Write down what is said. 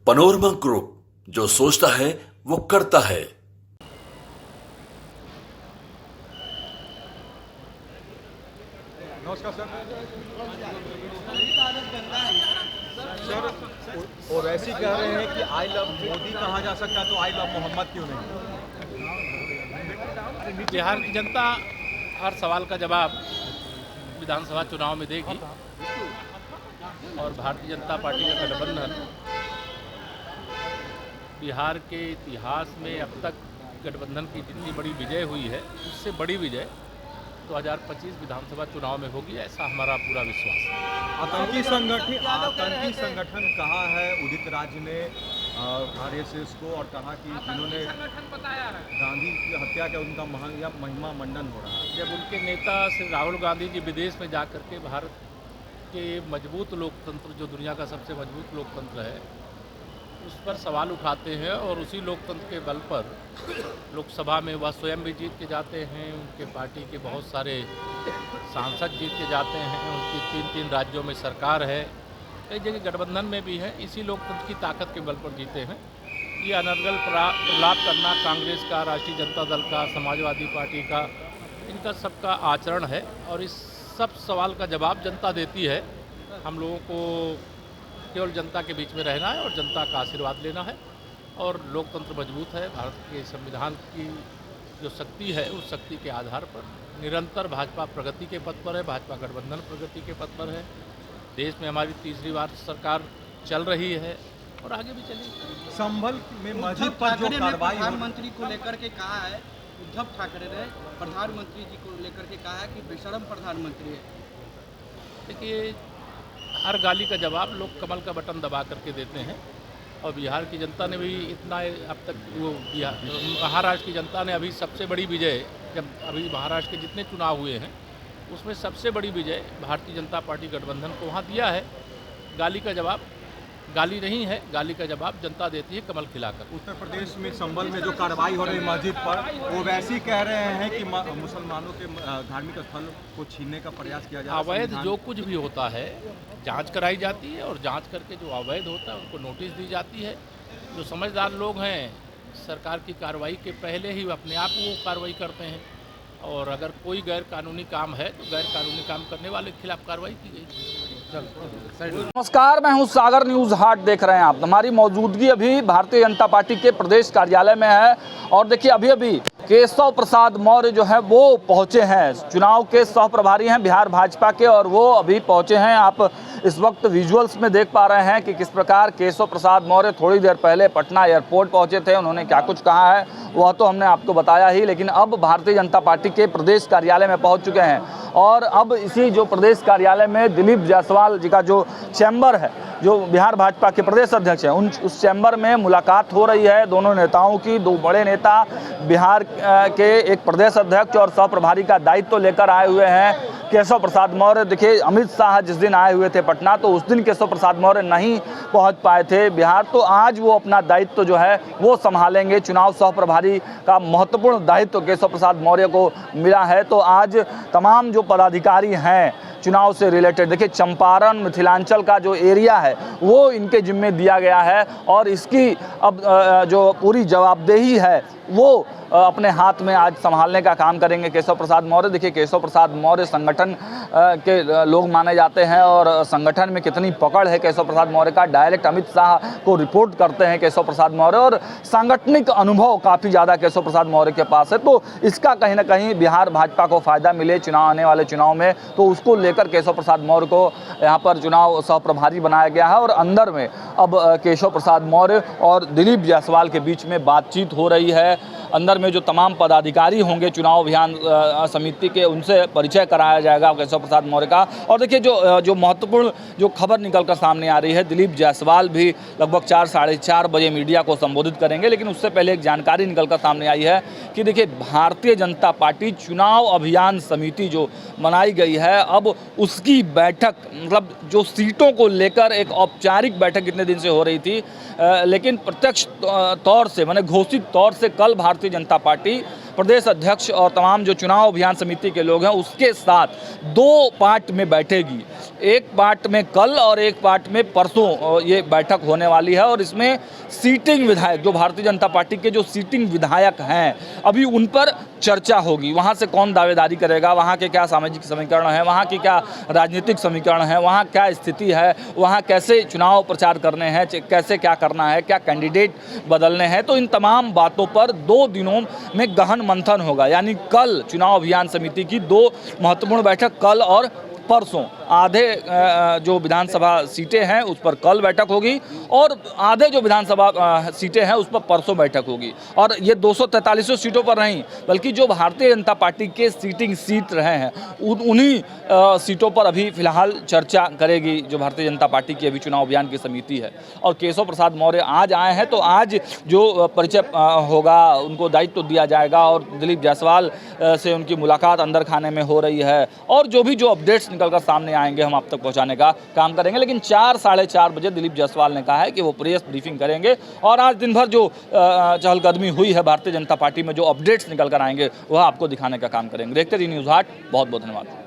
Panorama group, जो सोचता है वो करता है। नमस्कार सर। और वैसे ही कह रहे हैं कि आई लव मोदी कहा जा सकता है, तो आई लव मोहम्मद क्यों नहीं? बिहार की जनता हर सवाल का जवाब विधानसभा चुनाव में देगी और भारतीय जनता पार्टी का गठबंधन बिहार के इतिहास में अब तक गठबंधन की जितनी बड़ी विजय हुई है उससे बड़ी विजय 2025 विधानसभा चुनाव में होगी, ऐसा हमारा पूरा विश्वास है। आतंकी संगठन कहा है उदित राज ने आरएसएस को, और कहा कि जिन्होंने गांधी की हत्या किया उनका महिमा मंडन हो रहा है। जब उनके नेता श्री राहुल गांधी जी विदेश में जा कर के भारत के मजबूत लोकतंत्र, जो दुनिया का सबसे मजबूत लोकतंत्र है, उस पर सवाल उठाते हैं और उसी लोकतंत्र के बल पर लोकसभा में वह स्वयं भी जीत के जाते हैं, उनके पार्टी के बहुत सारे सांसद जीत के जाते हैं, उनकी 3 राज्यों में सरकार है, कई जगह गठबंधन में भी है, इसी लोकतंत्र की ताकत के बल पर जीते हैं। ये अनर्गल प्रलाप करना कांग्रेस का, राष्ट्रीय जनता दल का, समाजवादी पार्टी का, इनका सबका आचरण है और इस सब सवाल का जवाब जनता देती है। हम लोगों को केवल जनता के बीच में रहना है और जनता का आशीर्वाद लेना है और लोकतंत्र मजबूत है। भारत के संविधान की जो शक्ति है उस शक्ति के आधार पर निरंतर भाजपा प्रगति के पथ पर है, भाजपा गठबंधन प्रगति के पथ पर है। देश में हमारी तीसरी बार सरकार चल रही है और आगे भी चलेगी। संभल में मस्जिद पर जो कार्रवाई, प्रधानमंत्री को लेकर के कहा है, उद्धव ठाकरे ने प्रधानमंत्री जी को लेकर के कहा है कि बेशर्म प्रधानमंत्री है। देखिए, हर गाली का जवाब लोग कमल का बटन दबा करके देते हैं और बिहार की जनता ने भी इतना अब तक वो महाराष्ट्र की जनता ने अभी सबसे बड़ी विजय, जब अभी महाराष्ट्र के जितने चुनाव हुए हैं उसमें सबसे बड़ी विजय भारतीय जनता पार्टी गठबंधन को वहाँ दिया है। गाली का जवाब गाली नहीं है, गाली का जवाब जनता देती है कमल खिलाकर। उत्तर प्रदेश में संभल में जो कार्रवाई हो रही है मस्जिद पर, वो वैसे ही कह रहे हैं कि मुसलमानों के धार्मिक स्थल को छीनने का प्रयास किया जा रहा है। अवैध जो कुछ भी होता है जांच कराई जाती है और जांच करके जो अवैध होता है उनको नोटिस दी जाती है। जो समझदार लोग हैं सरकार की कार्रवाई के पहले ही अपने आप वो कार्रवाई करते हैं और अगर कोई गैर कानूनी काम है तो गैर कानूनी काम करने वाले के खिलाफ कार्रवाई की गई। नमस्कार, मैं हूं सागर, न्यूज़ हाट देख रहे हैं आप। हमारी मौजूदगी अभी भारतीय जनता पार्टी के प्रदेश कार्यालय में है और देखिए अभी केशव प्रसाद मौर्य जो है वो पहुंचे हैं, चुनाव के सह प्रभारी हैं बिहार भाजपा के, और वो अभी पहुंचे हैं। आप इस वक्त विजुअल्स में देख पा रहे हैं कि किस प्रकार केशव प्रसाद मौर्य थोड़ी देर पहले पटना एयरपोर्ट पहुंचे थे। उन्होंने क्या कुछ कहा है वह तो हमने आपको बताया ही, लेकिन अब भारतीय जनता पार्टी के प्रदेश कार्यालय में पहुँच चुके हैं और अब इसी जो प्रदेश कार्यालय में दिलीप जायसवाल जी का जो चैम्बर है, जो बिहार भाजपा के प्रदेश अध्यक्ष हैं, उस चैम्बर में मुलाकात हो रही है दोनों नेताओं की। दो बड़े नेता बिहार के एक प्रदेश अध्यक्ष और सह प्रभारी का दायित्व लेकर आए हुए हैं। केशव प्रसाद मौर्य, देखिए अमित शाह जिस दिन आए हुए थे पटना तो उस दिन केशव प्रसाद मौर्य नहीं पहुंच पाए थे बिहार, तो आज वो अपना दायित्व जो है वो संभालेंगे। चुनाव सह प्रभारी का महत्वपूर्ण दायित्व केशव प्रसाद मौर्य को मिला है, तो आज तमाम जो पदाधिकारी हैं चुनाव से रिलेटेड, देखिए चंपारण मिथिलांचल का जो एरिया है वो इनके जिम्मे दिया गया है और इसकी अब जो पूरी जवाबदेही है वो अपने हाथ में आज संभालने का काम करेंगे केशव प्रसाद मौर्य। देखिए केशव प्रसाद मौर्य संगठन के लोग माने जाते हैं और संगठन में कितनी पकड़ है केशव प्रसाद मौर्य का, डायरेक्ट अमित शाह को रिपोर्ट करते हैं केशव प्रसाद मौर्य और सांगठनिक अनुभव काफ़ी ज़्यादा केशव प्रसाद मौर्य के पास है। तो इसका कहीं ना कहीं बिहार भाजपा को फ़ायदा मिले चुनाव आने वाले चुनाव में, तो उसको लेकर केशव प्रसाद मौर्य को यहाँ पर चुनाव सह प्रभारी बनाया गया है और अंदर में अब केशव प्रसाद मौर्य और दिलीप जायसवाल के बीच में बातचीत हो रही है। अंदर में जो तमाम पदाधिकारी होंगे चुनाव अभियान समिति के, उनसे परिचय कराया जाएगा केशव प्रसाद मौर्य का। और देखिए जो महत्वपूर्ण जो खबर निकलकर सामने आ रही है, दिलीप जायसवाल भी लगभग 4 साढ़े 4 बजे मीडिया को संबोधित करेंगे, लेकिन उससे पहले एक जानकारी निकलकर सामने आई है कि देखिए भारतीय जनता पार्टी चुनाव अभियान समिति जो बनाई गई है, अब उसकी बैठक, मतलब जो सीटों को लेकर एक औपचारिक बैठक इतने दिन से हो रही थी, लेकिन प्रत्यक्ष तौर से, माने घोषित तौर से कल भारतीय जनता पार्टी प्रदेश अध्यक्ष और तमाम जो चुनाव अभियान समिति के लोग हैं उसके साथ 2 पार्ट में बैठेगी। एक पार्ट में कल और एक पार्ट में परसों ये बैठक होने वाली है और इसमें सीटिंग विधायक, जो भारतीय जनता पार्टी के जो सीटिंग विधायक हैं, अभी उन पर चर्चा होगी। वहाँ से कौन दावेदारी करेगा, वहाँ के क्या सामाजिक समीकरण है, वहाँ की क्या राजनीतिक समीकरण है, वहाँ क्या स्थिति है, वहाँ कैसे चुनाव प्रचार करने हैं, कैसे क्या करना है, क्या कैंडिडेट बदलने हैं। तो इन तमाम बातों पर 2 दिनों में गहन मंथन होगा। यानी कल चुनाव अभियान समिति की 2 महत्वपूर्ण बैठक कल और परसों। आधे जो विधानसभा सीटें हैं उस पर कल बैठक होगी और आधे जो विधानसभा सीटें हैं उस पर परसों बैठक होगी। और ये 243 सीटों पर नहीं, बल्कि जो भारतीय जनता पार्टी के सीटिंग सीट रहे हैं उन्हीं सीटों पर अभी फिलहाल चर्चा करेगी जो भारतीय जनता पार्टी की अभी चुनाव अभियान की समिति है। और केशव प्रसाद मौर्य आज आए हैं तो आज जो परिचय होगा, उनको दायित्व दिया जाएगा और दिलीप जायसवाल से उनकी मुलाकात अंदर खाने में हो रही है। और जो भी जो अपडेट्स निकलकर सामने आएंगे हम आप तक पहुंचाने का काम करेंगे। लेकिन 4 साढ़े 4 बजे दिलीप जायसवाल ने कहा है कि वो प्रेस ब्रीफिंग करेंगे और आज दिन भर जो चहलकदमी हुई है भारतीय जनता पार्टी में, जो अपडेट्स निकल कर आएंगे वह आपको दिखाने का काम करेंगे। देखते रहिए न्यूज़ 8। बहुत बहुत धन्यवाद।